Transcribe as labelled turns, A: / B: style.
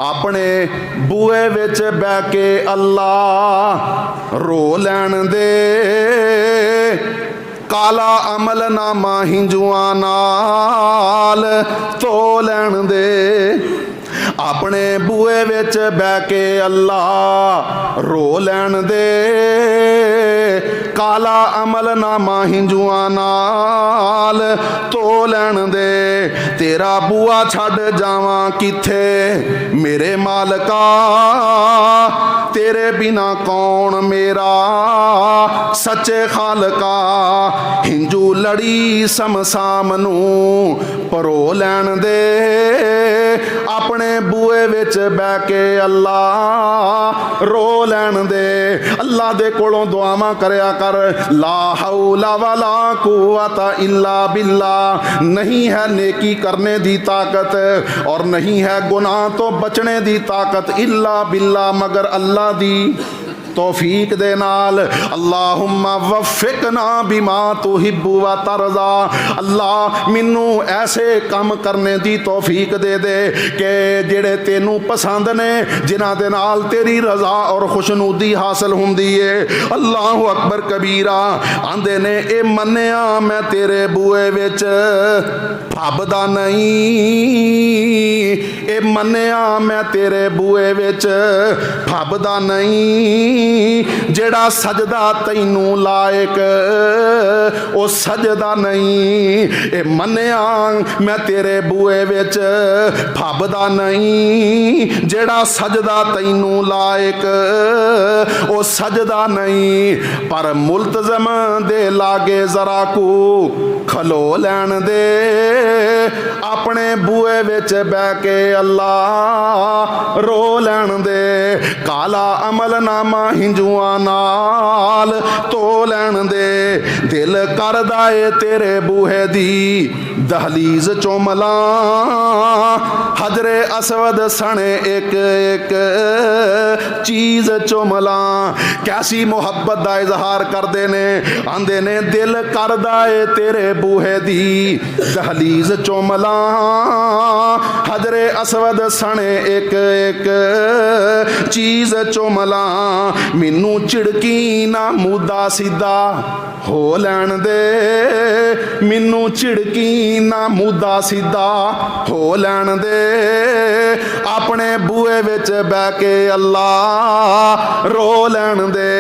A: अपने बूए विच बह के अल्लाह रो लैन दे, काला अमल नामा हिंजुआ नाल धो लैन दे। अपने बूए विच बह के अल्लाह रो लैन दे, काला अमल नामा हिंजुआ नाल धो लैन दे। तेरा बूआ छड़ जावां किथे मेरे मालका, तेरे बिना कौन मेरा सच्चे खालका। हिंजू लड़ी समसाम नू परो लैन दे, अपने बूए विच बह के अल्लाह रो लैन दे। अल्लाह दे कोलों दुआवां करया कर, ला हौला वला कुव्वता इल्ला बिल्लाह। नहीं है नेकी करने दी ताकत और नहीं है गुनाह तो बचने दी ताकत इल्ला बिल्लाह, मगर अल्लाह दी तौफीक दे नाल। अल्लाहुम्मा वफ़िक़ना बिमा तुहिब्बु व तरज़ा। अल्लाह मैनू ऐसे काम करने दी तौफीक दे दे कि जेड़े तेनू पसंद ने, जिन्हां दे नाल तेरी रज़ा और खुशनुदी हासिल हुंदी है। अल्लाहु अकबर कबीरा। आंदे ने ए मन्निया मैं तेरे बूए विच फबदा नहीं, ए मन्निया मैं तेरे बूए विच फबदा नहीं। जेड़ा सजदा तैनू लायक ओ सजदा नहीं। ए मन्निया मैं तेरे बूए विच फबदा नहीं, जेड़ा सजदा तैनू लायक ओ सजदा नहीं। पर मुल्तज़म दे लागे जरा को खलो लैन दे, अपने बूए विच बह के अल्लाह रो लैन दे। काला अमल नामा हिंजुआ नाल धो लैन दे। दिल करदा ए तेरे बूहे दी दहलीज चुमला, हजरे असवद सने एक एक चीज चुमला। कैसी मुहब्बत दा इजहार करदे ने, आंदे ने दिल करदा ए तेरे बूहे दी दहलीज चुमला, हजरे असवद सने एक एक चीज चुमला। मैनू झिड़की ना मुद्दा सीधा हो लैन दे, मैनू झिड़की ना मुद्दा सीधा हो लैन दे। अपने बूए विच बह के अल्लाह रो लैन दे।